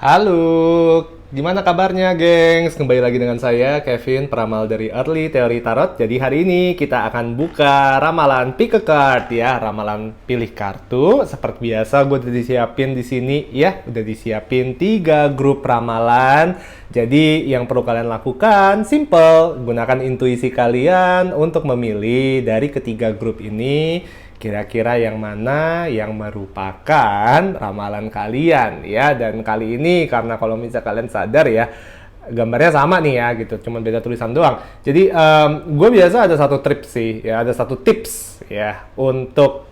Halo, gimana kabarnya, gengs? Kembali lagi dengan saya, Kevin, peramal dari Early Theory Tarot. Jadi hari ini kita akan buka ramalan pick a card ya, ramalan pilih kartu. Seperti biasa, gue udah disiapin di sini ya, udah disiapin 3 grup ramalan. Jadi yang perlu kalian lakukan, simple, gunakan intuisi kalian untuk memilih dari ketiga grup ini. Kira-kira yang mana yang merupakan ramalan kalian ya. Dan kali ini karena kalau misalnya kalian sadar ya, gambarnya sama nih ya gitu, cuman beda tulisan doang. Jadi gue biasa ada satu tips sih ya, ada satu tips ya untuk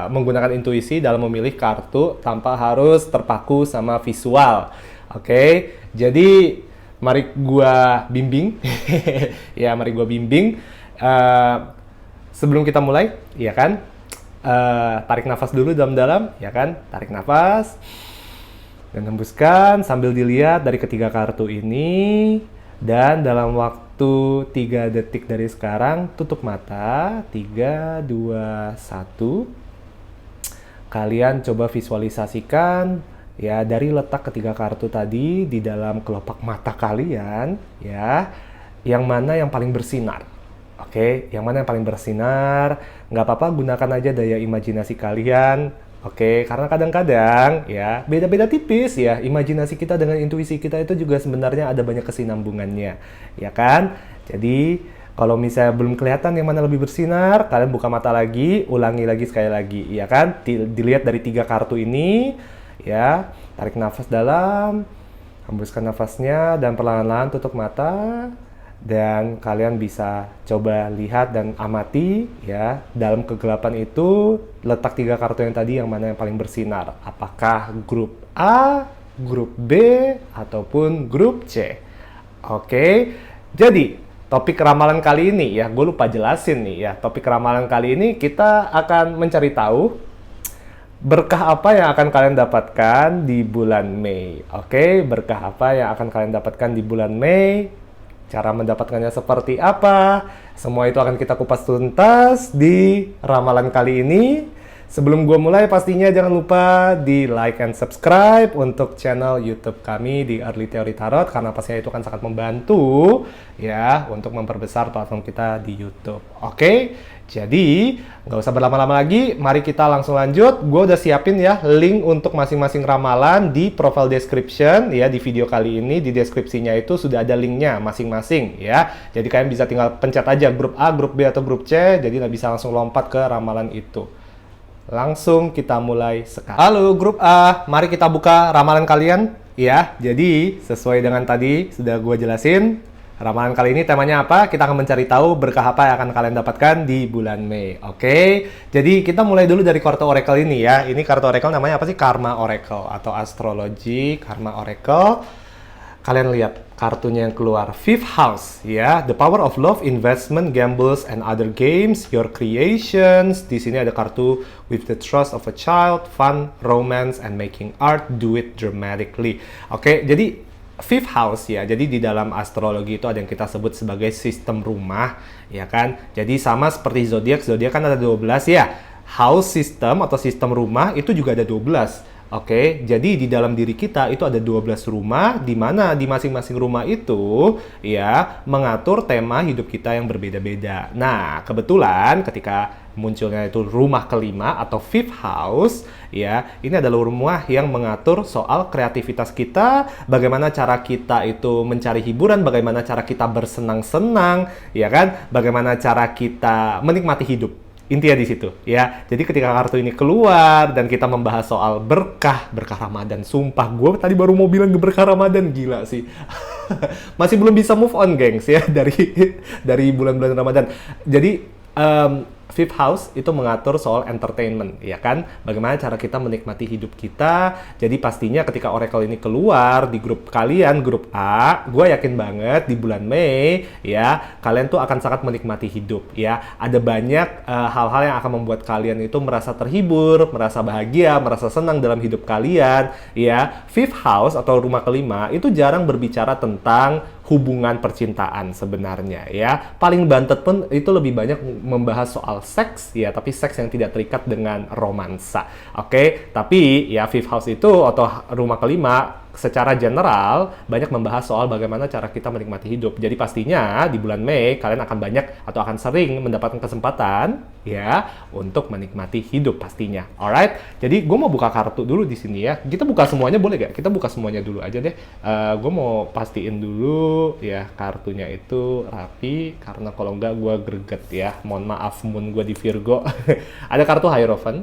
menggunakan intuisi dalam memilih kartu tanpa harus terpaku sama visual. Oke, jadi mari gue bimbing ya, mari gue bimbing. Sebelum kita mulai, ya kan, tarik nafas dulu dalam-dalam, ya kan, tarik nafas, dan hembuskan sambil dilihat dari ketiga kartu ini, dan dalam waktu 3 detik dari sekarang, tutup mata, 3, 2, 1, kalian coba visualisasikan, ya, dari letak ketiga kartu tadi di dalam kelopak mata kalian, ya, yang mana yang paling bersinar. Oke, yang mana yang paling bersinar? Nggak apa-apa, gunakan aja daya imajinasi kalian. Oke, karena kadang-kadang ya beda-beda tipis ya. Imajinasi kita dengan intuisi kita itu juga sebenarnya ada banyak kesinambungannya, ya kan? Jadi kalau misalnya belum kelihatan yang mana lebih bersinar, kalian buka mata lagi, ulangi lagi sekali lagi, ya kan? Dilihat dari 3 kartu ini, ya. Tarik nafas dalam, hembuskan nafasnya, dan perlahan-lahan tutup mata. Dan kalian bisa coba lihat dan amati ya, dalam kegelapan itu letak 3 kartu yang tadi yang mana yang paling bersinar. Apakah grup A, grup B, ataupun grup C. Oke, jadi topik ramalan kali ini ya, gue lupa jelasin nih ya. Topik ramalan kali ini kita akan mencari tahu berkah apa yang akan kalian dapatkan di bulan Mei. Oke, berkah apa yang akan kalian dapatkan di bulan Mei? Cara mendapatkannya seperti apa? Semua itu akan kita kupas tuntas di ramalan kali ini. Sebelum gue mulai, pastinya jangan lupa di like and subscribe untuk channel YouTube kami di Early Theory Tarot, karena pastinya itu akan sangat membantu ya untuk memperbesar platform kita di YouTube. Oke, jadi nggak usah berlama-lama lagi, mari kita langsung lanjut. Gue udah siapin ya link untuk masing-masing ramalan di profile description ya, di video kali ini. Di deskripsinya itu sudah ada linknya masing-masing ya. Jadi kalian bisa tinggal pencet aja grup A, grup B, atau grup C, jadi nggak bisa langsung lompat ke ramalan itu. Langsung kita mulai sekarang. Halo grup A, mari kita buka ramalan kalian ya. Jadi sesuai dengan tadi sudah gue jelasin, ramalan kali ini temanya apa? Kita akan mencari tahu berkah apa yang akan kalian dapatkan di bulan Mei. Oke, jadi kita mulai dulu dari kartu oracle ini ya. Ini kartu oracle namanya apa sih? Karma Oracle atau astrologi Karma Oracle. Kalian lihat kartunya yang keluar, Fifth House ya, the power of love, investment, gambles, and other games, your creations. Di sini ada kartu with the trust of a child, fun, romance, and making art, do it dramatically. Oke, jadi Fifth House ya, jadi di dalam astrologi itu ada yang kita sebut sebagai sistem rumah, ya kan? Jadi sama seperti zodiak, zodiak kan ada 12 ya. House system atau sistem rumah itu juga ada 12. Oke, jadi di dalam diri kita itu ada 12 rumah, di mana di masing-masing rumah itu ya mengatur tema hidup kita yang berbeda-beda. Nah, kebetulan ketika munculnya itu rumah kelima atau fifth house ya, ini adalah rumah yang mengatur soal kreativitas kita, bagaimana cara kita itu mencari hiburan, bagaimana cara kita bersenang-senang, ya kan? Bagaimana cara kita menikmati hidup. Intinya di situ ya. Jadi ketika kartu ini keluar dan kita membahas soal berkah Ramadan, sumpah gue tadi baru mau bilang berkah Ramadan, gila sih. Masih belum bisa move on, gengs ya, dari bulan-bulan Ramadan. Jadi Fifth House itu mengatur soal entertainment, ya kan? Bagaimana cara kita menikmati hidup kita. Jadi pastinya ketika oracle ini keluar di grup kalian, grup A, gue yakin banget di bulan Mei, ya, kalian tuh akan sangat menikmati hidup, ya. Ada banyak hal-hal yang akan membuat kalian itu merasa terhibur, merasa bahagia, merasa senang dalam hidup kalian, ya. Fifth House atau rumah kelima itu jarang berbicara tentang hubungan percintaan sebenarnya ya. Paling bantet pun itu lebih banyak membahas soal seks ya, tapi seks yang tidak terikat dengan romansa. Oke, tapi ya fifth house itu atau rumah kelima secara general banyak membahas soal bagaimana cara kita menikmati hidup. Jadi pastinya di bulan Mei kalian akan banyak atau akan sering mendapatkan kesempatan ya untuk menikmati hidup pastinya. Alright. Jadi gue mau buka kartu dulu di sini ya. Kita buka semuanya boleh gak? Kita buka semuanya dulu aja deh. Gue mau pastiin dulu ya kartunya itu rapi karena kalau enggak gue greget ya. Mohon maaf moon gue di Virgo. Ada kartu Hierophant.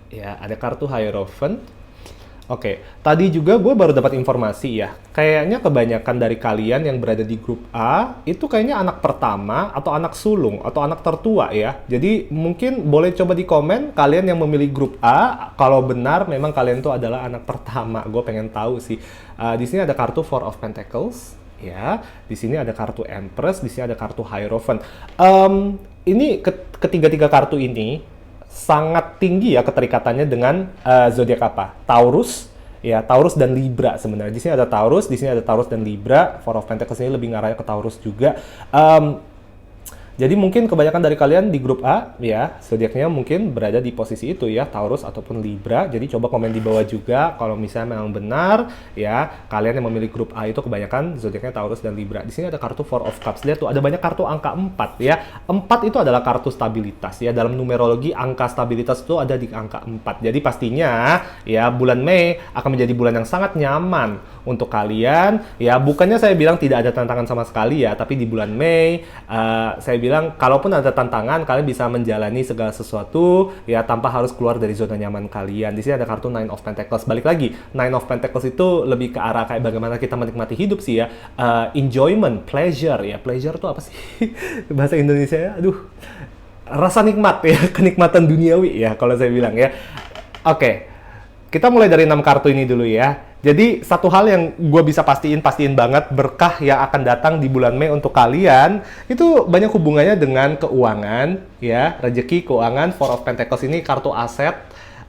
Ya, ada kartu Hierophant. Oke, tadi juga gue baru dapat informasi ya. Kayaknya kebanyakan dari kalian yang berada di grup A itu kayaknya anak pertama atau anak sulung atau anak tertua ya. Jadi mungkin boleh coba di komen kalian yang memilih grup A kalau benar memang kalian itu adalah anak pertama. Gue pengen tahu sih. Di sini ada kartu Four of Pentacles ya. Di sini ada kartu Empress, di sini ada kartu Hierophant. Ini ketiga-tiga kartu ini sangat tinggi ya keterikatannya dengan zodiak apa? Taurus, ya Taurus dan Libra sebenarnya. Di sini ada Taurus dan Libra. Four of Pentacles ini lebih ngarahnya ke Taurus juga. Jadi mungkin kebanyakan dari kalian di grup A ya, zodiaknya mungkin berada di posisi itu ya, Taurus ataupun Libra. Jadi coba komen di bawah juga kalau misalnya memang benar ya, kalian yang memilih grup A itu kebanyakan zodiaknya Taurus dan Libra. Di sini ada kartu Four of Cups. Lihat tuh ada banyak kartu angka 4 ya. 4 itu adalah kartu stabilitas ya. Dalam numerologi angka stabilitas itu ada di angka 4. Jadi pastinya ya bulan Mei akan menjadi bulan yang sangat nyaman untuk kalian ya. Bukannya saya bilang tidak ada tantangan sama sekali ya, tapi di bulan Mei saya bilang kalaupun ada tantangan kalian bisa menjalani segala sesuatu ya tanpa harus keluar dari zona nyaman kalian. Di sini ada kartu Nine of Pentacles. Balik lagi, Nine of Pentacles itu lebih ke arah kayak bagaimana kita menikmati hidup sih ya. Enjoyment, pleasure ya. Pleasure tuh apa sih bahasa Indonesia ya? Aduh. Rasa nikmat ya, kenikmatan duniawi ya kalau saya bilang ya. Oke. Kita mulai dari 6 kartu ini dulu ya. Jadi satu hal yang gue bisa pastiin banget, berkah yang akan datang di bulan Mei untuk kalian itu banyak hubungannya dengan keuangan ya, rezeki, keuangan. Four of Pentacles ini kartu aset.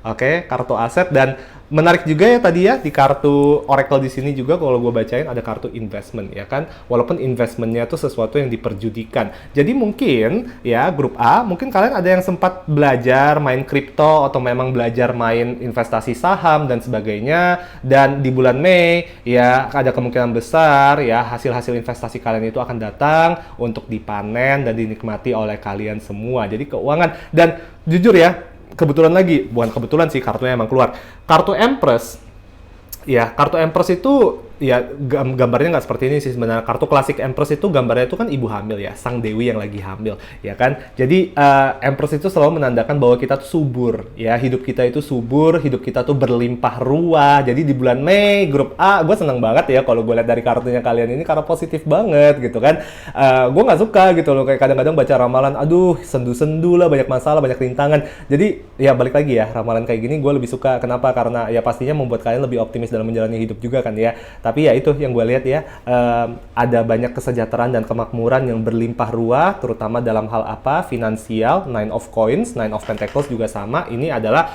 Oke, kartu aset. Dan menarik juga ya tadi ya di kartu Oracle di sini juga kalau gue bacain ada kartu investment ya kan, walaupun investmentnya itu sesuatu yang diperjudikan. Jadi mungkin ya grup A, mungkin kalian ada yang sempat belajar main kripto atau memang belajar main investasi saham dan sebagainya, dan di bulan Mei ya ada kemungkinan besar ya hasil-hasil investasi kalian itu akan datang untuk dipanen dan dinikmati oleh kalian semua. Jadi keuangan, dan jujur ya, kebetulan lagi, bukan kebetulan sih, kartunya emang keluar. Kartu Empress, ya kartu Empress itu ya gambarnya nggak seperti ini sih sebenarnya. Kartu klasik Empress itu gambarnya itu kan ibu hamil ya, sang dewi yang lagi hamil ya kan. Jadi Empress itu selalu menandakan bahwa kita tuh subur ya, hidup kita itu subur, hidup kita tuh berlimpah ruah. Jadi di bulan Mei grup A, gue seneng banget ya kalau gue lihat dari kartunya kalian ini karena positif banget gitu kan. Gue nggak suka gitu loh kayak kadang-kadang baca ramalan, aduh sendu-sendu lah, banyak masalah, banyak rintangan. Jadi ya balik lagi ya, ramalan kayak gini gue lebih suka. Kenapa? Karena ya pastinya membuat kalian lebih optimis dalam menjalani hidup juga kan ya. Tapi ya itu yang gue lihat ya, ada banyak kesejahteraan dan kemakmuran yang berlimpah ruah, terutama dalam hal apa? Finansial. Nine of Coins, Nine of Pentacles juga sama. Ini adalah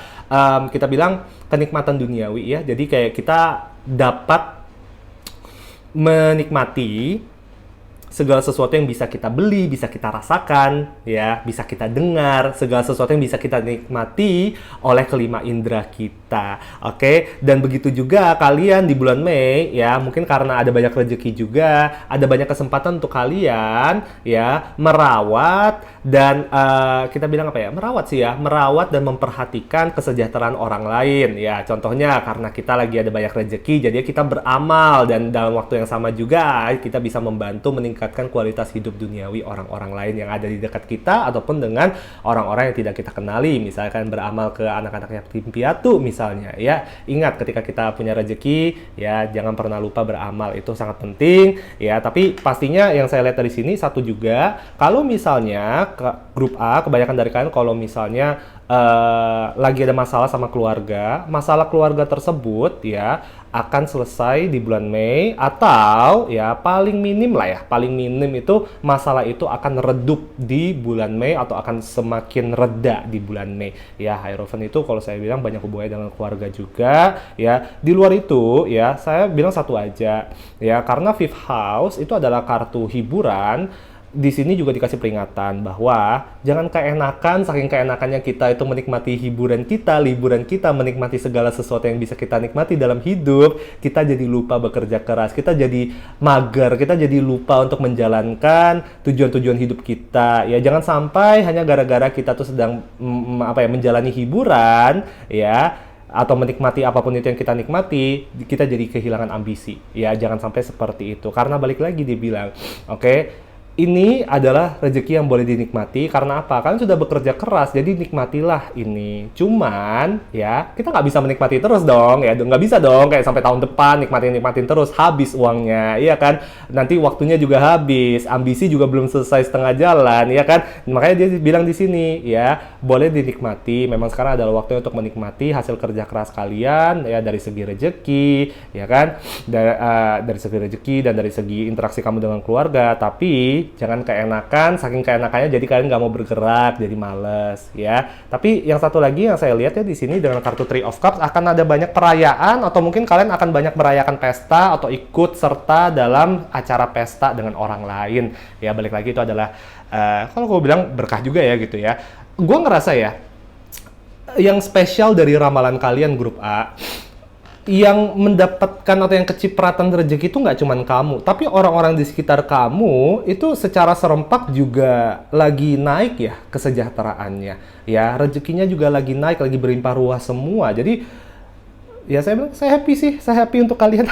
kita bilang kenikmatan duniawi ya. Jadi kayak kita dapat menikmati segala sesuatu yang bisa kita beli, bisa kita rasakan, ya, bisa kita dengar, segala sesuatu yang bisa kita nikmati oleh kelima indera kita, oke? Dan begitu juga kalian di bulan Mei, ya, mungkin karena ada banyak rezeki juga, ada banyak kesempatan untuk kalian, ya, merawat dan kita bilang apa ya? Merawat sih ya, merawat dan memperhatikan kesejahteraan orang lain, ya. Contohnya karena kita lagi ada banyak rezeki, jadi kita beramal dan dalam waktu yang sama juga kita bisa membantu meningkatkan kualitas hidup duniawi orang-orang lain yang ada di dekat kita ataupun dengan orang-orang yang tidak kita kenali. Misalkan beramal ke anak-anak yatim piatu misalnya ya. Ingat ketika kita punya rezeki ya jangan pernah lupa beramal, itu sangat penting ya. Tapi pastinya yang saya lihat dari sini satu juga, kalau misalnya grup A kebanyakan dari kalian kalau misalnya lagi ada masalah sama keluarga, masalah keluarga tersebut ya akan selesai di bulan Mei, atau ya paling minim lah ya, paling minim itu masalah itu akan redup di bulan Mei atau akan semakin reda di bulan Mei ya. Hierophant itu kalau saya bilang banyak hubungannya dengan keluarga juga ya. Di luar itu ya saya bilang satu aja ya, karena Fifth House itu adalah kartu hiburan. di sini juga dikasih peringatan bahwa jangan keenakan, saking keenakannya kita itu menikmati hiburan kita, liburan kita, menikmati segala sesuatu yang bisa kita nikmati dalam hidup, kita jadi lupa bekerja keras, kita jadi mager, kita jadi lupa untuk menjalankan tujuan-tujuan hidup kita. Ya jangan sampai hanya gara-gara kita tuh sedang menjalani hiburan, ya, atau menikmati apapun itu yang kita nikmati, kita jadi kehilangan ambisi. Ya, jangan sampai seperti itu. Karena balik lagi dia bilang, oke, ini adalah rezeki yang boleh dinikmati. Karena apa? Kalian sudah bekerja keras, jadi nikmatilah ini. Cuman, ya, kita nggak bisa menikmati terus dong. Ya, nggak bisa dong. Kayak sampai tahun depan, nikmatin terus. Habis uangnya, iya kan? Nanti waktunya juga habis. Ambisi juga belum selesai setengah jalan, ya kan? Makanya dia bilang di sini, ya, boleh dinikmati. Memang sekarang adalah waktunya untuk menikmati hasil kerja keras kalian, ya, dari segi rezeki, ya kan? Dari segi rezeki dan dari segi interaksi kamu dengan keluarga. Tapi jangan keenakan, saking keenakannya jadi kalian nggak mau bergerak, jadi males, ya. Tapi yang satu lagi yang saya lihat ya di sini dengan kartu Three of Cups akan ada banyak perayaan atau mungkin kalian akan banyak merayakan pesta atau ikut serta dalam acara pesta dengan orang lain. Ya balik lagi itu adalah kalau gue bilang berkah juga ya gitu ya. Gue ngerasa ya yang spesial dari ramalan kalian grup A, yang mendapatkan atau yang kecipratan rezeki itu nggak cuman kamu, tapi orang-orang di sekitar kamu itu secara serempak juga lagi naik ya kesejahteraannya, ya rezekinya juga lagi naik, lagi berlimpah ruah semua. Jadi ya saya bilang saya happy untuk kalian.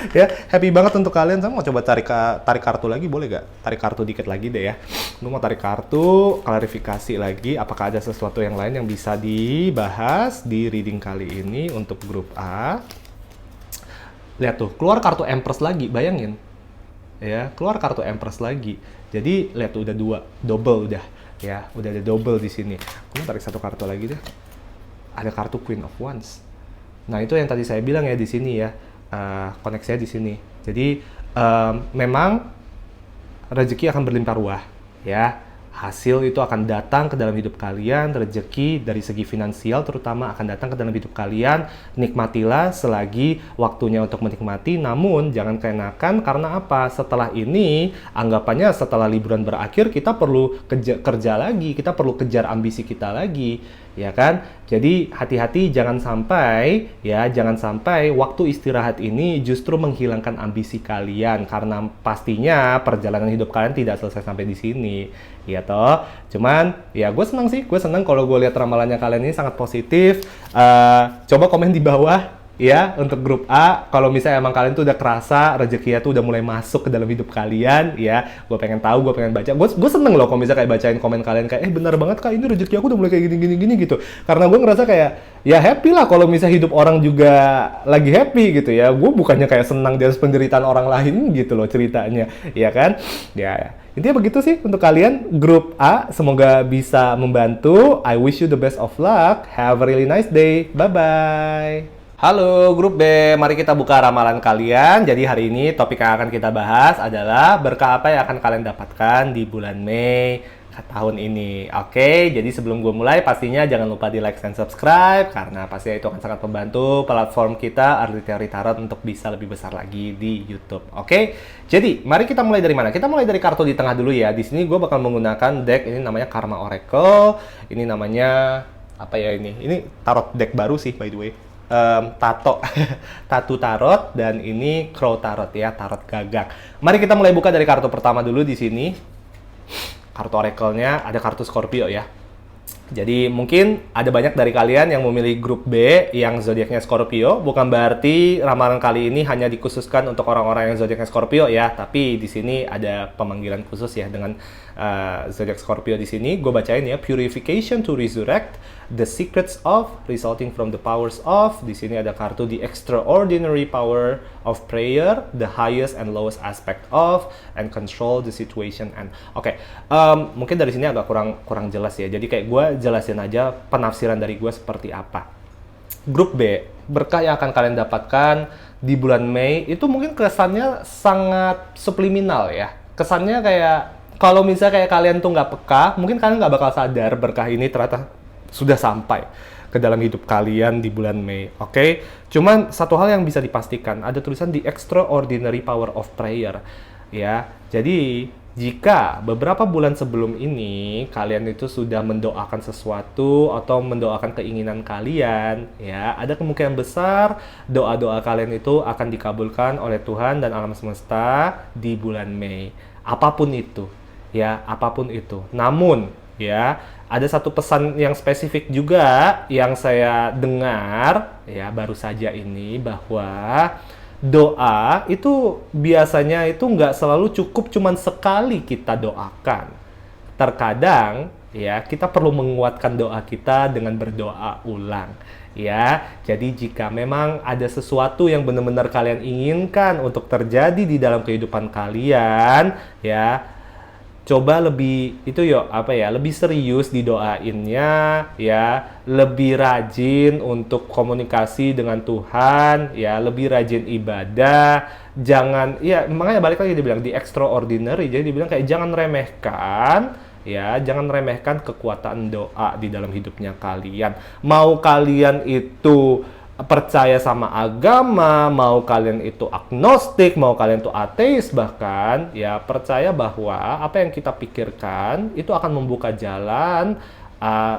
Ya happy banget untuk kalian. Saya mau coba tarik kartu lagi, boleh gak? Tarik kartu dikit lagi deh ya. Gue mau tarik kartu, klarifikasi lagi apakah ada sesuatu yang lain yang bisa dibahas di reading kali ini untuk grup A. Lihat tuh, keluar kartu Empress lagi, bayangin. Ya, keluar kartu Empress lagi. Jadi lihat tuh udah double udah. Ya, udah ada double di sini. Gue tarik satu kartu lagi deh. Ada kartu Queen of Wands. Nah, itu yang tadi saya bilang ya di sini ya, koneksinya di sini. Jadi, memang rezeki akan berlimpah ruah, ya. Hasil itu akan datang ke dalam hidup kalian, rezeki dari segi finansial terutama akan datang ke dalam hidup kalian. Nikmatilah selagi waktunya untuk menikmati, namun jangan keenakan karena apa? Setelah ini, anggapannya setelah liburan berakhir, kita perlu kerja lagi, kita perlu kejar ambisi kita lagi, ya kan? Jadi hati-hati jangan sampai waktu istirahat ini justru menghilangkan ambisi kalian karena pastinya perjalanan hidup kalian tidak selesai sampai di sini. Ya toh, cuman ya gue senang kalau gue lihat ramalannya kalian ini sangat positif. Coba komen di bawah ya untuk grup A, kalau misalnya emang kalian tuh udah kerasa rezekinya tuh udah mulai masuk ke dalam hidup kalian, ya gue pengen tahu, gue pengen baca. Gue seneng loh kalau misalnya kayak bacain komen kalian kayak benar banget kak, ini rezeki aku udah mulai kayak gini gitu. Karena gue ngerasa kayak ya happy lah kalau misalnya hidup orang juga lagi happy gitu ya. Gue bukannya kayak senang di atas penderitaan orang lain gitu loh ceritanya, ya kan? Ya. Intinya begitu sih untuk kalian grup A, semoga bisa membantu. I wish you the best of luck. Have a really nice day. Bye-bye. Halo grup B, mari kita buka ramalan kalian. Jadi hari ini topik yang akan kita bahas adalah berkah apa yang akan kalian dapatkan di bulan Mei tahun ini. Oke, jadi sebelum gue mulai pastinya jangan lupa di like dan subscribe karena pastinya itu akan sangat membantu platform kita Early Theory Tarot untuk bisa lebih besar lagi di YouTube. Oke, jadi mari kita mulai dari mana? Kita mulai dari kartu di tengah dulu ya. Di sini gue bakal menggunakan deck ini namanya Karma Oracle. Ini namanya apa ya ini? Ini tarot deck baru sih by the way. Tatu Tarot dan ini Crow Tarot ya, tarot gagak. Mari kita mulai buka dari kartu pertama dulu di sini. Kartu Oracle-nya ada kartu Scorpio ya. Jadi mungkin ada banyak dari kalian yang memilih grup B yang zodiaknya Scorpio. Bukan berarti ramalan kali ini hanya dikhususkan untuk orang-orang yang zodiaknya Scorpio ya. Tapi di sini ada pemanggilan khusus ya dengan zodiak Scorpio di sini. Gue bacain ya, Purification to Resurrect, The Secrets of, Resulting from the Powers of. Di sini ada kartu The Extraordinary Power of Prayer, The Highest and Lowest Aspect of, and Control the Situation. And oke, mungkin dari sini agak kurang jelas ya. Jadi kayak gue jelasin aja penafsiran dari gue seperti apa. Grup B, berkah yang akan kalian dapatkan di bulan Mei itu mungkin kesannya sangat subliminal ya. Kesannya kayak kalau misalnya kayak kalian tuh nggak peka, mungkin kalian nggak bakal sadar berkah ini ternyata sudah sampai ke dalam hidup kalian di bulan Mei, oke? Cuman satu hal yang bisa dipastikan, ada tulisan The Extraordinary Power of Prayer, ya. Jadi Jika beberapa bulan sebelum ini kalian itu sudah mendoakan sesuatu atau mendoakan keinginan kalian, ya, ada kemungkinan besar doa-doa kalian itu akan dikabulkan oleh Tuhan dan alam semesta di bulan Mei. Apapun itu, ya, apapun itu. Namun, ya, ada satu pesan yang spesifik juga yang saya dengar, ya, baru saja ini, bahwa doa itu biasanya itu nggak selalu cukup cuman sekali kita doakan. Terkadang, ya, kita perlu menguatkan doa kita dengan berdoa ulang. Ya, jadi jika memang ada sesuatu yang benar-benar kalian inginkan untuk terjadi di dalam kehidupan kalian, ya, coba lebih itu lebih serius didoainnya, ya, lebih rajin untuk komunikasi dengan Tuhan, ya, lebih rajin ibadah. Jangan, ya, makanya balik lagi dibilang di extraordinary, jadi dibilang kayak jangan remehkan, ya, jangan remehkan kekuatan doa di dalam hidupnya kalian. Mau kalian itu percaya sama agama, mau kalian itu agnostik, mau kalian itu ateis bahkan, ya, percaya bahwa apa yang kita pikirkan itu akan membuka jalan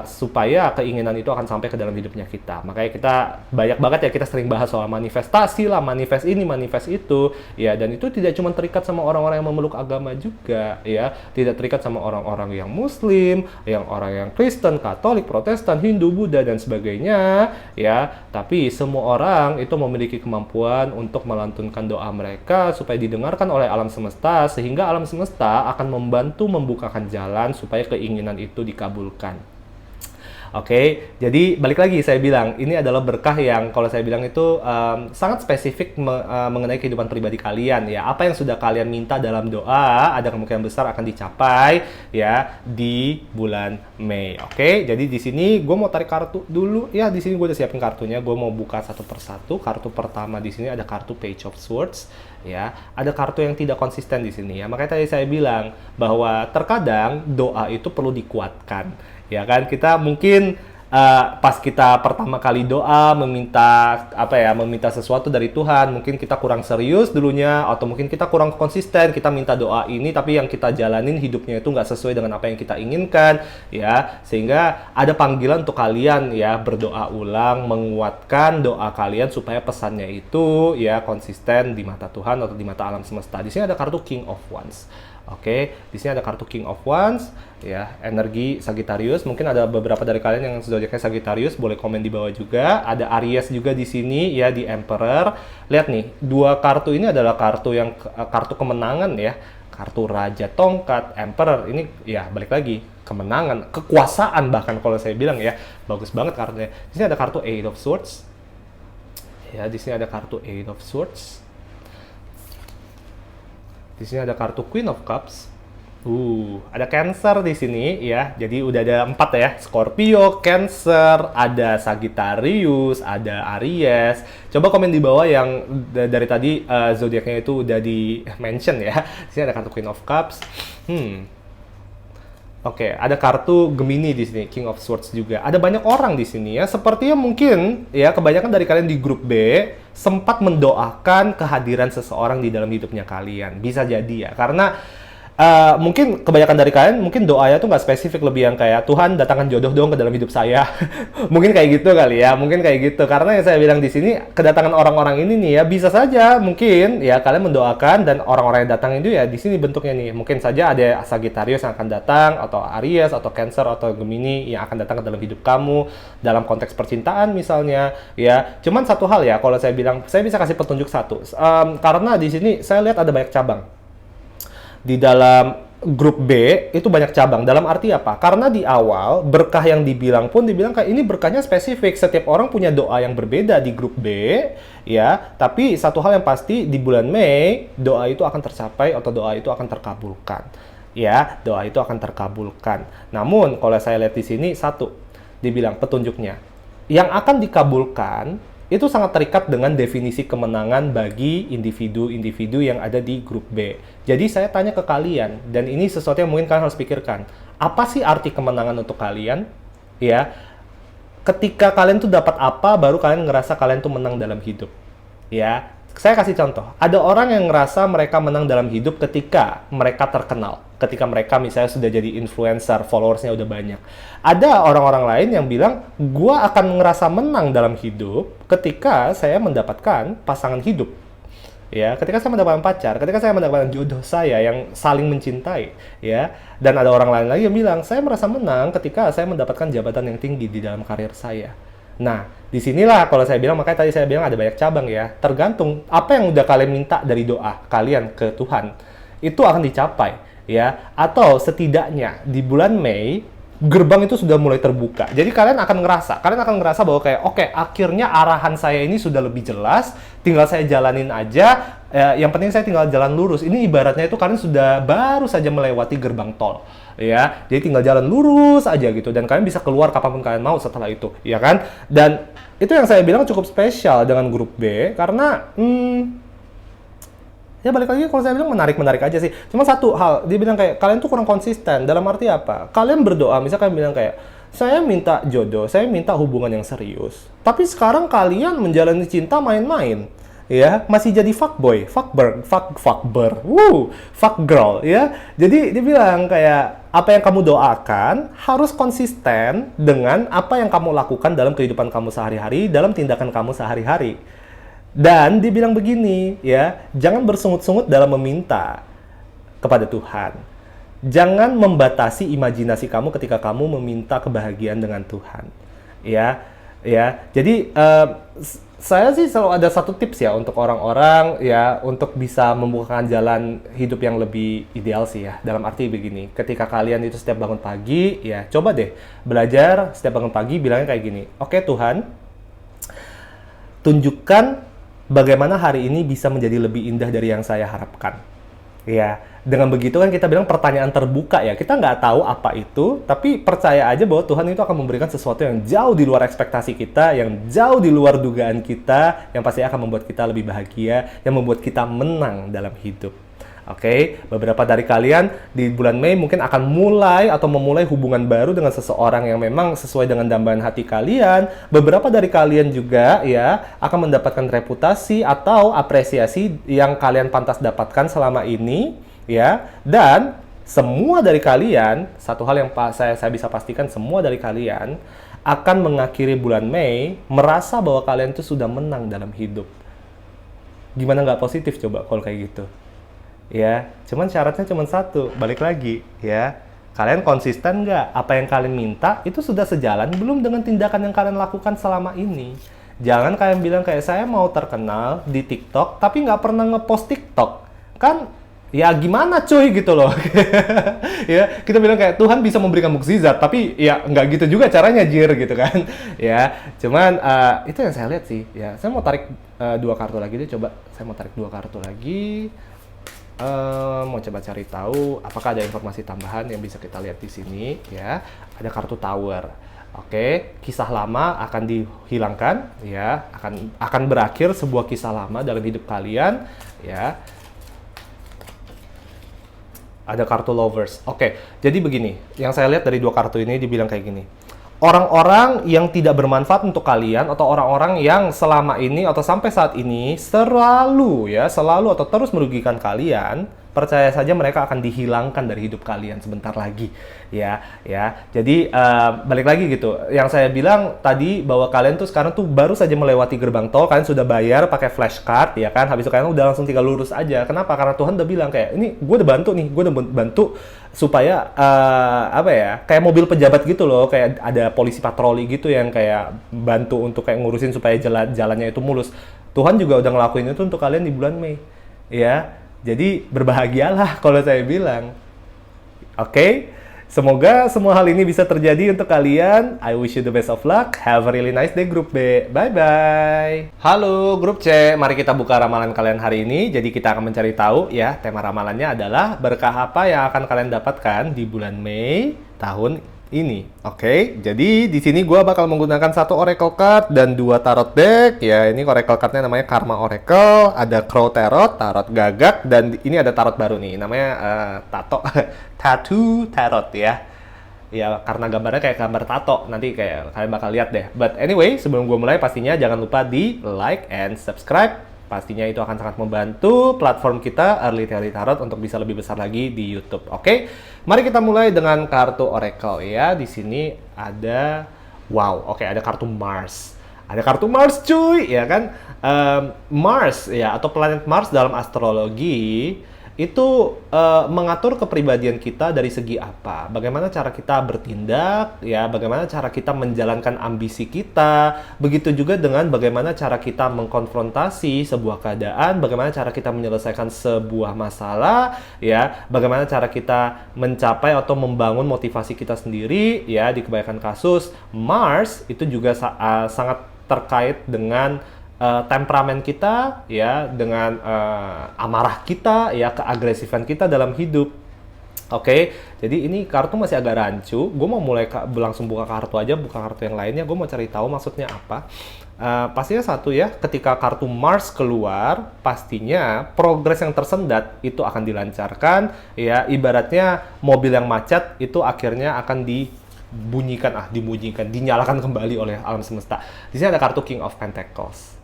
supaya keinginan itu akan sampai ke dalam hidupnya kita. Makanya kita banyak banget ya, kita sering bahas soal manifestasi lah, manifest ini, manifest itu, ya, dan itu tidak cuma terikat sama orang-orang yang memeluk agama juga, ya, tidak terikat sama orang-orang yang Muslim, yang orang yang Kristen, Katolik, Protestan, Hindu, Buddha dan sebagainya, ya, tapi semua orang itu memiliki kemampuan untuk melantunkan doa mereka supaya didengarkan oleh alam semesta, sehingga alam semesta akan membantu membukakan jalan supaya keinginan itu dikabulkan. Oke, jadi balik lagi saya bilang, ini adalah berkah yang kalau saya bilang itu sangat spesifik mengenai kehidupan pribadi kalian, ya. Apa yang sudah kalian minta dalam doa ada kemungkinan besar akan dicapai, ya, di bulan Mei. Oke, jadi di sini gue mau tarik kartu dulu, ya. Di sini gue udah siapin kartunya, gue mau buka satu persatu. Kartu pertama di sini ada kartu Page of Swords, ya. Ada kartu yang tidak konsisten di sini, ya. Makanya tadi saya bilang bahwa terkadang doa itu perlu dikuatkan. Ya kan, kita mungkin pas kita pertama kali doa meminta sesuatu dari Tuhan, mungkin kita kurang serius dulunya, atau mungkin kita kurang konsisten, kita minta doa ini tapi yang kita jalanin hidupnya itu nggak sesuai dengan apa yang kita inginkan, ya, sehingga ada panggilan untuk kalian, ya, berdoa ulang, menguatkan doa kalian supaya pesannya itu, ya, konsisten di mata Tuhan atau di mata alam semesta. Di sini ada kartu King of Wands. Oke, di sini ada kartu King of Wands, ya, energi Sagittarius. Mungkin ada beberapa dari kalian yang zodiaknya Sagittarius, boleh komen di bawah juga. Ada Aries juga di sini, ya, di Emperor. Lihat nih, dua kartu ini adalah kartu yang kartu kemenangan, ya. Kartu Raja Tongkat, Emperor ini, ya, balik lagi kemenangan, kekuasaan bahkan kalau saya bilang, ya, bagus banget kartunya. Di sini ada kartu Eight of Swords, ya, di sini ada kartu Eight of Swords. Di sini ada kartu Queen of Cups. Ada Cancer di sini, ya. Jadi udah ada 4 ya. Scorpio, Cancer, ada Sagittarius, ada Aries. Coba komen di bawah yang dari tadi zodiaknya itu udah di mention, ya. Di sini ada kartu Queen of Cups. Oke, ada kartu Gemini di sini, King of Swords juga. Ada banyak orang di sini, ya. Sepertinya mungkin, ya, kebanyakan dari kalian di grup B sempat mendoakan kehadiran seseorang di dalam hidupnya kalian. Bisa jadi, ya, karena mungkin kebanyakan dari kalian mungkin doanya tuh nggak spesifik, lebih yang kayak Tuhan datangkan jodoh dong ke dalam hidup saya. Mungkin kayak gitu kali, ya, mungkin kayak gitu. Karena yang saya bilang di sini kedatangan orang-orang ini nih, ya, bisa saja mungkin, ya, kalian mendoakan dan orang-orang yang datang itu, ya, di sini bentuknya nih. Mungkin saja ada Sagittarius yang akan datang, atau Aries, atau Cancer, atau Gemini yang akan datang ke dalam hidup kamu dalam konteks percintaan misalnya, ya. Cuman satu hal, ya, kalau saya bilang, saya bisa kasih petunjuk satu, karena di sini saya lihat ada banyak cabang. Di dalam grup B itu banyak cabang. Dalam arti apa? Karena di awal berkah yang dibilang kayak ini berkahnya spesifik. Setiap orang punya doa yang berbeda di grup B, ya. Tapi satu hal yang pasti di bulan Mei doa itu akan tercapai atau doa itu akan terkabulkan. Ya, doa itu akan terkabulkan. Namun kalau saya lihat di sini satu dibilang petunjuknya yang akan dikabulkan itu sangat terikat dengan definisi kemenangan bagi individu-individu yang ada di grup B. Jadi saya tanya ke kalian, dan ini sesuatu yang mungkin kalian harus pikirkan. Apa sih arti kemenangan untuk kalian? Ya, ketika kalian tuh dapat apa, baru kalian ngerasa kalian tuh menang dalam hidup. Ya, Saya kasih contoh, ada orang yang ngerasa mereka menang dalam hidup ketika mereka terkenal, ketika mereka misalnya sudah jadi influencer, followersnya udah banyak. Ada orang-orang lain yang bilang, gua akan ngerasa menang dalam hidup ketika saya mendapatkan pasangan hidup. Ya, ketika saya mendapatkan pacar, ketika saya mendapatkan jodoh saya yang saling mencintai, ya. Dan ada orang lain lagi yang bilang, saya merasa menang ketika saya mendapatkan jabatan yang tinggi di dalam karir saya. Nah, disinilah kalau saya bilang, makanya tadi saya bilang ada banyak cabang ya. Tergantung apa yang udah kalian minta dari doa kalian ke Tuhan, itu akan dicapai, ya. Atau setidaknya di bulan Mei, gerbang itu sudah mulai terbuka. Jadi kalian akan ngerasa bahwa kayak, oke, akhirnya arahan saya ini sudah lebih jelas, tinggal saya jalanin aja, yang penting saya tinggal jalan lurus. Ini ibaratnya itu kalian sudah baru saja melewati gerbang tol, ya. Jadi tinggal jalan lurus aja gitu, dan kalian bisa keluar kapanpun kalian mau setelah itu, ya kan? Dan itu yang saya bilang cukup spesial dengan grup B, karena ya balik lagi kalau saya bilang menarik aja sih. Cuma satu hal, dia bilang kayak kalian tuh kurang konsisten. Dalam arti apa? Kalian berdoa, misalnya kalian bilang kayak saya minta jodoh, saya minta hubungan yang serius. Tapi sekarang kalian menjalani cinta main-main. Ya, masih jadi fuckboy, fuck girl, ya. Jadi dia bilang kayak apa yang kamu doakan harus konsisten dengan apa yang kamu lakukan dalam kehidupan kamu sehari-hari, dalam tindakan kamu sehari-hari. Dan dia bilang begini, ya, jangan bersungut-sungut dalam meminta kepada Tuhan. Jangan membatasi imajinasi kamu ketika kamu meminta kebahagiaan dengan Tuhan. Ya, ya. Jadi saya sih selalu ada satu tips ya untuk orang-orang ya untuk bisa membukakan jalan hidup yang lebih ideal sih ya. Dalam arti begini, ketika kalian itu setiap bangun pagi, ya coba deh belajar setiap bangun pagi bilangnya kayak gini. Oke Tuhan, tunjukkan bagaimana hari ini bisa menjadi lebih indah dari yang saya harapkan. Ya, dengan begitu kan kita bilang pertanyaan terbuka ya. Kita nggak tahu apa itu, tapi percaya aja bahwa Tuhan itu akan memberikan sesuatu yang jauh di luar ekspektasi kita, yang jauh di luar dugaan kita, yang pasti akan membuat kita lebih bahagia, yang membuat kita menang dalam hidup. Oke, beberapa dari kalian di bulan Mei mungkin akan mulai atau memulai hubungan baru dengan seseorang yang memang sesuai dengan dambaan hati kalian. Beberapa dari kalian juga ya akan mendapatkan reputasi atau apresiasi yang kalian pantas dapatkan selama ini ya. Dan semua dari kalian, satu hal yang saya bisa pastikan, semua dari kalian akan mengakhiri bulan Mei merasa bahwa kalian itu sudah menang dalam hidup. Gimana nggak positif coba kalau kayak gitu? Ya, cuman syaratnya cuma satu, balik lagi ya. Kalian konsisten nggak? Apa yang kalian minta itu sudah sejalan belum dengan tindakan yang kalian lakukan selama ini? Jangan kalian bilang kayak saya mau terkenal di TikTok tapi nggak pernah ngepost TikTok. Kan ya gimana cuy gitu loh. Ya, kita bilang kayak Tuhan bisa memberikan mukjizat tapi ya nggak gitu juga caranya jir gitu kan. Ya, cuman itu yang saya lihat sih. Ya, saya mau tarik 2 kartu lagi deh, coba. Saya mau tarik 2 kartu lagi. Mau coba cari tahu apakah ada informasi tambahan yang bisa kita lihat di sini ya. Ada kartu Tower. Oke, kisah lama akan dihilangkan ya, akan berakhir sebuah kisah lama dalam hidup kalian ya. Ada kartu Lovers. Oke, jadi begini, yang saya lihat dari 2 kartu ini dibilang kayak gini. Orang-orang yang tidak bermanfaat untuk kalian atau orang-orang yang selama ini atau sampai saat ini selalu atau terus merugikan kalian, percaya saja mereka akan dihilangkan dari hidup kalian sebentar lagi ya. Jadi balik lagi gitu, yang saya bilang tadi bahwa kalian tuh sekarang tuh baru saja melewati gerbang tol, kalian sudah bayar pakai flashcard ya kan, habis itu kalian udah langsung tinggal lurus aja. Kenapa? Karena Tuhan udah bilang kayak ini gue udah bantu supaya kayak mobil pejabat gitu loh, kayak ada polisi patroli gitu yang kayak bantu untuk kayak ngurusin supaya jalannya itu mulus. Tuhan juga udah ngelakuin itu untuk kalian di bulan Mei ya. Jadi berbahagialah kalau saya bilang. Oke? Semoga semua hal ini bisa terjadi untuk kalian. I wish you the best of luck. Have a really nice day, Grup B. Bye-bye. Halo, Grup C. Mari kita buka ramalan kalian hari ini. Jadi kita akan mencari tahu ya, tema ramalannya adalah berkah apa yang akan kalian dapatkan di bulan Mei tahun ini. Oke, jadi di sini gue bakal menggunakan 1 Oracle card dan 2 Tarot deck. Ya, ini Oracle cardnya namanya Karma Oracle, ada Crow Tarot, Tarot Gagak, dan ini ada Tarot baru nih, namanya Tattoo Tarot ya. Ya, karena gambarnya kayak gambar tato, nanti kayak kalian bakal lihat deh. But anyway, sebelum gue mulai, pastinya jangan lupa di like and subscribe Pastinya itu akan sangat membantu platform kita Early Theory Tarot untuk bisa lebih besar lagi di YouTube. Oke, mari kita mulai dengan kartu Oracle ya. Di sini ada, wow, oke, ada kartu Mars. Ada kartu Mars cuy, ya kan? Mars ya, atau planet Mars dalam astrologi itu mengatur kepribadian kita dari segi apa, bagaimana cara kita bertindak, ya, bagaimana cara kita menjalankan ambisi kita, begitu juga dengan bagaimana cara kita mengkonfrontasi sebuah keadaan, bagaimana cara kita menyelesaikan sebuah masalah, ya, bagaimana cara kita mencapai atau membangun motivasi kita sendiri, ya, di kebanyakan kasus Mars itu juga sangat terkait dengan temperamen kita, ya, dengan amarah kita, ya, keagresifan kita dalam hidup. Oke, jadi ini kartu masih agak rancu. Gue mau mulai langsung buka kartu aja, buka kartu yang lainnya. Gue mau cari tahu maksudnya apa. Pastinya satu ya, ketika kartu Mars keluar, pastinya progres yang tersendat itu akan dilancarkan. Ya, ibaratnya mobil yang macet itu akhirnya akan dinyalakan kembali oleh alam semesta. Di sini ada kartu King of Pentacles.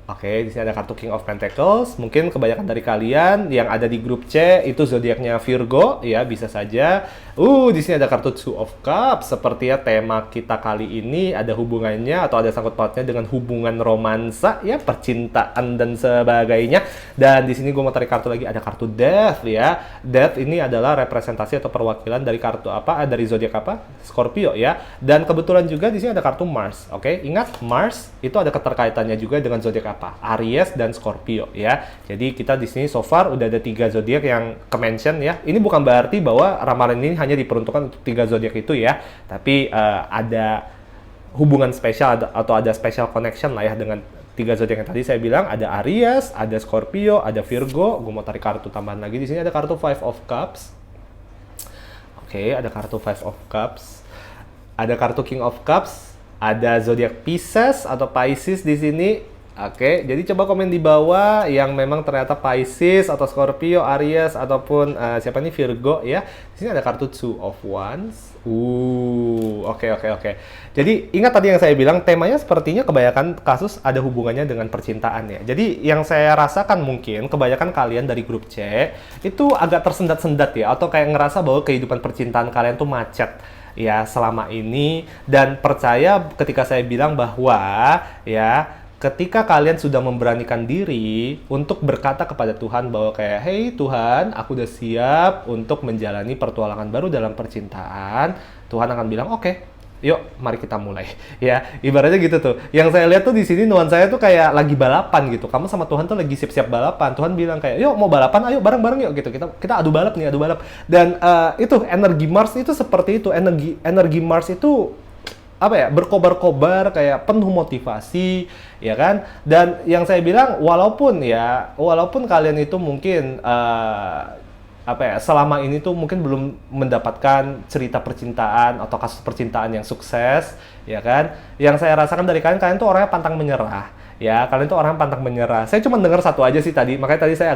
Oke, di sini ada kartu King of Pentacles. Mungkin kebanyakan dari kalian yang ada di grup C itu zodiaknya Virgo, ya, bisa saja. Di sini ada kartu Two of Cups. Sepertinya tema kita kali ini ada hubungannya atau ada sangkut pautnya dengan hubungan romansa, ya, percintaan dan sebagainya. Dan di sini gue mau tarik kartu lagi, ada kartu Death, ya. Death ini adalah representasi atau perwakilan dari kartu apa? Dari zodiak apa? Scorpio, ya. Dan kebetulan juga di sini ada kartu Mars. Oke, ingat Mars itu ada keterkaitannya juga dengan zodiak apa? Aries dan Scorpio, ya. Jadi kita di sini so far udah ada 3 zodiak yang ke-mention, ya. Ini bukan berarti bahwa ramalan ini hanya diperuntukkan untuk 3 zodiak itu, ya. Tapi ada hubungan spesial atau ada special connection lah ya dengan 3 zodiak yang tadi saya bilang. Ada Aries, ada Scorpio, ada Virgo. Gue mau tarik kartu tambahan lagi. Di sini ada kartu Five of Cups. Oke, ada kartu Five of Cups. Ada kartu King of Cups. Ada zodiak Pisces atau Pisces di sini. Oke, jadi coba komen di bawah yang memang ternyata Pisces atau Scorpio, Aries ataupun siapa nih, Virgo, ya. Di sini ada kartu Two of Wands. Oke. Jadi ingat tadi yang saya bilang, temanya sepertinya kebanyakan kasus ada hubungannya dengan percintaan, ya. Jadi yang saya rasakan mungkin kebanyakan kalian dari grup C itu agak tersendat-sendat, ya, atau kayak ngerasa bahwa kehidupan percintaan kalian tuh macet, ya, selama ini. Dan percaya ketika saya bilang bahwa, ya, ketika kalian sudah memberanikan diri untuk berkata kepada Tuhan bahwa kayak, hey Tuhan, aku udah siap untuk menjalani pertualangan baru dalam percintaan, Tuhan akan bilang, oke, yuk, mari kita mulai. Ya, ibaratnya gitu tuh. Yang saya lihat tuh di sini nuansanya tuh kayak lagi balapan gitu. Kamu sama Tuhan tuh lagi siap-siap balapan. Tuhan bilang kayak, yuk mau balapan, ayo bareng-bareng yuk gitu. Kita adu balap nih, adu balap. Dan itu energi Mars itu seperti itu. Energi Mars itu apa ya, berkobar-kobar, kayak penuh motivasi, ya kan. Dan yang saya bilang, walaupun kalian itu mungkin apa ya, selama ini tuh mungkin belum mendapatkan cerita percintaan atau kasus percintaan yang sukses, ya kan. Yang saya rasakan dari kalian tuh orangnya pantang menyerah. Ya, kalian tuh orang pantang menyerah. Saya cuma dengar satu aja sih tadi, makanya tadi saya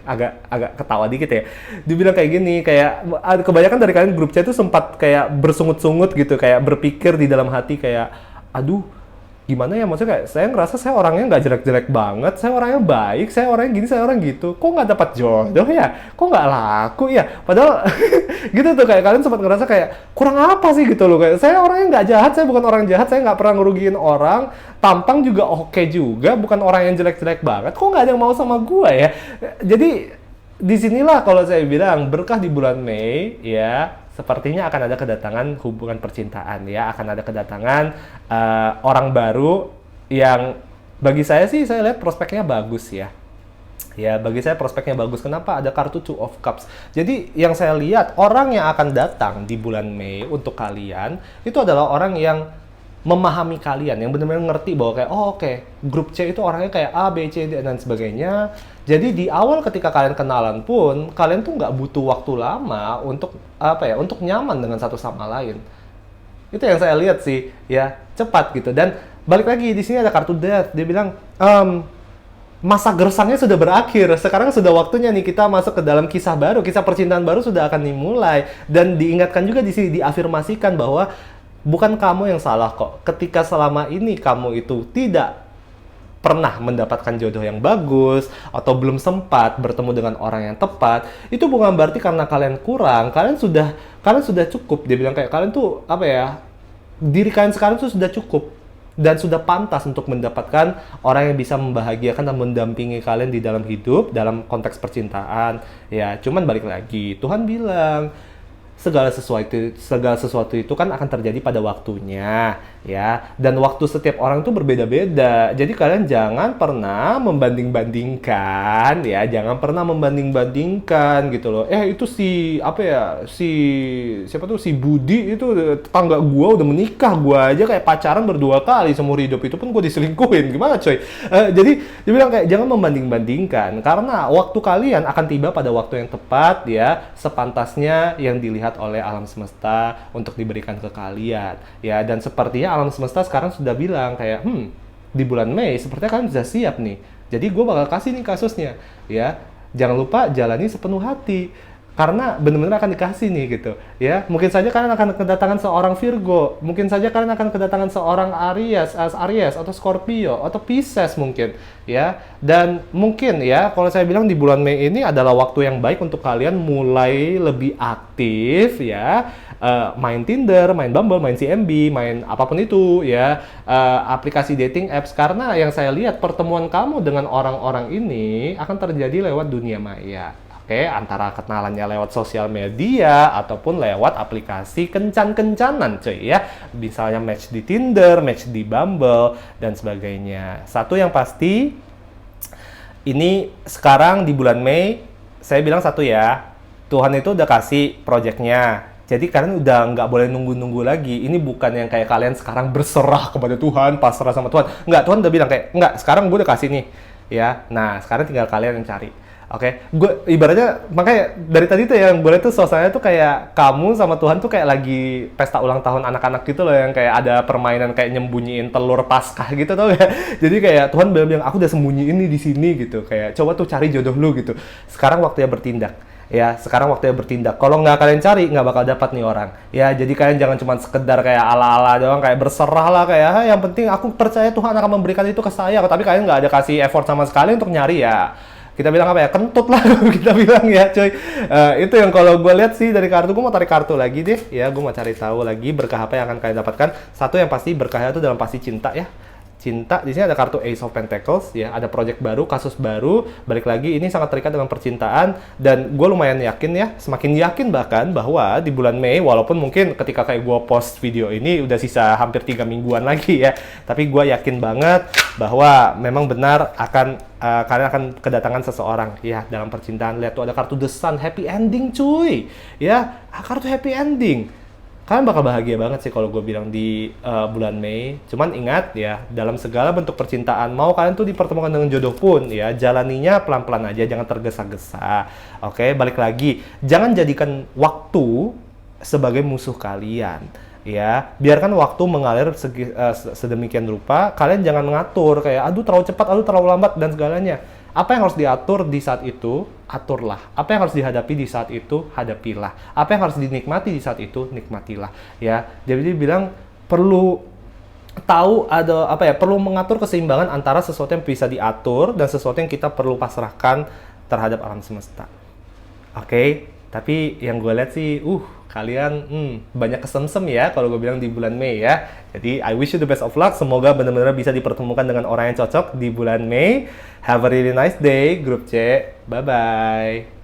agak ketawa dikit ya. Dibilang kayak gini, kayak kebanyakan dari kalian grup chat itu sempat kayak bersungut-sungut gitu, kayak berpikir di dalam hati kayak, aduh, gimana ya, maksudnya kayak saya ngerasa saya orangnya nggak jelek-jelek banget, saya orangnya baik, saya orangnya gini, saya orang gitu, kok nggak dapat jodoh ya, kok nggak laku ya, padahal gitu tuh, kayak kalian sempat ngerasa kayak kurang apa sih gitu loh, kayak saya orangnya nggak jahat, saya bukan orang jahat, saya nggak pernah ngerugiin orang, tampang juga oke juga, bukan orang yang jelek-jelek banget, kok nggak ada yang mau sama gue ya. Jadi disinilah kalau saya bilang berkah di bulan Mei, ya. Sepertinya akan ada kedatangan hubungan percintaan, ya, akan ada kedatangan orang baru yang bagi saya sih, saya lihat prospeknya bagus, ya. Ya, bagi saya prospeknya bagus. Kenapa? Ada kartu Two of Cups. Jadi yang saya lihat, orang yang akan datang di bulan Mei untuk kalian itu adalah orang yang memahami kalian, yang benar-benar ngerti bahwa kayak, oh oke, grup C itu orangnya kayak A, B, C, D, dan sebagainya. Jadi di awal ketika kalian kenalan pun, kalian tuh nggak butuh waktu lama untuk apa ya, untuk nyaman dengan satu sama lain. Itu yang saya lihat sih, ya, cepat gitu. Dan balik lagi di sini ada kartu Death. Dia bilang, masa gersangnya sudah berakhir. Sekarang sudah waktunya nih kita masuk ke dalam kisah baru, kisah percintaan baru sudah akan dimulai. Dan diingatkan juga di sini, diafirmasikan bahwa bukan kamu yang salah kok. Ketika selama ini kamu itu tidak pernah mendapatkan jodoh yang bagus atau belum sempat bertemu dengan orang yang tepat, itu bukan berarti karena kalian kurang, kalian sudah cukup. Dia bilang kayak kalian tuh apa ya, diri kalian sekarang tuh sudah cukup dan sudah pantas untuk mendapatkan orang yang bisa membahagiakan dan mendampingi kalian di dalam hidup, dalam konteks percintaan. Ya, cuman balik lagi, Tuhan bilang segala sesuatu itu kan akan terjadi pada waktunya, ya. Dan waktu setiap orang itu berbeda-beda. Jadi kalian jangan pernah membanding-bandingkan, ya. Jangan pernah membanding-bandingkan gitu loh. Itu si apa ya? Siapa tuh, si Budi itu tetangga gua udah menikah, gua aja kayak pacaran berdua kali seumur hidup, itu pun gua diselingkuhin. Gimana coy? Jadi dia bilang kayak jangan membanding-bandingkan karena waktu kalian akan tiba pada waktu yang tepat, ya, sepantasnya yang dilihat oleh alam semesta untuk diberikan ke kalian, ya. Dan sepertinya alam semesta sekarang sudah bilang kayak di bulan Mei sepertinya kalian sudah siap nih, jadi gue bakal kasih nih kasusnya, ya. Jangan lupa jalani sepenuh hati karena benar-benar akan dikasih nih gitu, ya. Mungkin saja kalian akan kedatangan seorang Virgo, mungkin saja kalian akan kedatangan seorang Aries atau Scorpio atau Pisces mungkin, ya. Dan mungkin ya kalau saya bilang di bulan Mei ini adalah waktu yang baik untuk kalian mulai lebih aktif, ya. Main Tinder, main Bumble, main CMB, main apapun itu, ya. Aplikasi dating apps, karena yang saya lihat pertemuan kamu dengan orang-orang ini akan terjadi lewat dunia maya. Oke, antara kenalannya lewat sosial media ataupun lewat aplikasi kencan-kencanan, cuy, ya. Misalnya match di Tinder, match di Bumble, dan sebagainya. Satu yang pasti, ini sekarang di bulan Mei, saya bilang satu ya, Tuhan itu udah kasih projectnya. Jadi kalian udah nggak boleh nunggu-nunggu lagi. Ini bukan yang kayak kalian sekarang berserah kepada Tuhan, pasrah sama Tuhan. Nggak, Tuhan udah bilang kayak, nggak, sekarang gue udah kasih nih, ya. Nah, sekarang tinggal kalian yang cari. Oke, gue ibaratnya makanya dari tadi tuh yang gue lihat tuh suasananya tuh kayak kamu sama Tuhan tuh kayak lagi pesta ulang tahun anak-anak gitu loh, yang kayak ada permainan kayak nyembunyiin telur Paskah gitu tau gak? Jadi kayak Tuhan bilang aku udah sembunyiin ini di sini gitu, kayak coba tuh cari jodoh lu gitu. Sekarang waktunya bertindak. Ya, sekarang waktunya bertindak. Kalau nggak kalian cari, nggak bakal dapat nih orang. Ya, jadi kalian jangan cuma sekedar kayak ala-ala doang, kayak berserah lah, kayak yang penting aku percaya Tuhan akan memberikan itu ke saya. Tapi kalian nggak ada kasih effort sama sekali untuk nyari, ya kita bilang apa ya, kentut lah kita bilang, ya coy. Itu yang kalau gue lihat sih dari kartu. Gue mau tarik kartu lagi deh, ya. Gue mau cari tahu lagi berkah apa yang akan kalian dapatkan. Satu yang pasti berkahnya itu dalam pasti cinta, ya. Cinta, di sini ada kartu Ace of Pentacles, ya, ada project baru, kasus baru, balik lagi ini sangat terikat dengan percintaan, dan gue lumayan yakin, ya, semakin yakin bahkan bahwa di bulan Mei, walaupun mungkin ketika kayak gue post video ini udah sisa hampir 3 mingguan lagi, ya, tapi gue yakin banget bahwa memang benar kalian akan kedatangan seseorang, ya, dalam percintaan. Lihat tuh ada kartu The Sun, happy ending cuy, ya, kartu happy ending. Kalian bakal bahagia banget sih kalau gue bilang di bulan Mei. Cuman ingat ya, dalam segala bentuk percintaan, mau kalian tuh dipertemukan dengan jodoh pun, ya, jalaninya pelan-pelan aja, jangan tergesa-gesa. Oke, balik lagi, jangan jadikan waktu sebagai musuh kalian. Ya, biarkan waktu mengalir sedemikian rupa. Kalian jangan mengatur kayak aduh terlalu cepat, aduh terlalu lambat dan segalanya. Apa yang harus diatur di saat itu, aturlah. Apa yang harus dihadapi di saat itu, hadapilah. Apa yang harus dinikmati di saat itu, nikmatilah. Ya, jadi dia bilang perlu tahu ada apa ya, perlu mengatur keseimbangan antara sesuatu yang bisa diatur dan sesuatu yang kita perlu pasrahkan terhadap alam semesta. Oke, tapi yang gue lihat sih, kalian banyak kesemsem ya kalau gue bilang di bulan Mei, ya. Jadi I wish you the best of luck. Semoga benar-benar bisa dipertemukan dengan orang yang cocok di bulan Mei. Have a really nice day, Grup C. Bye-bye.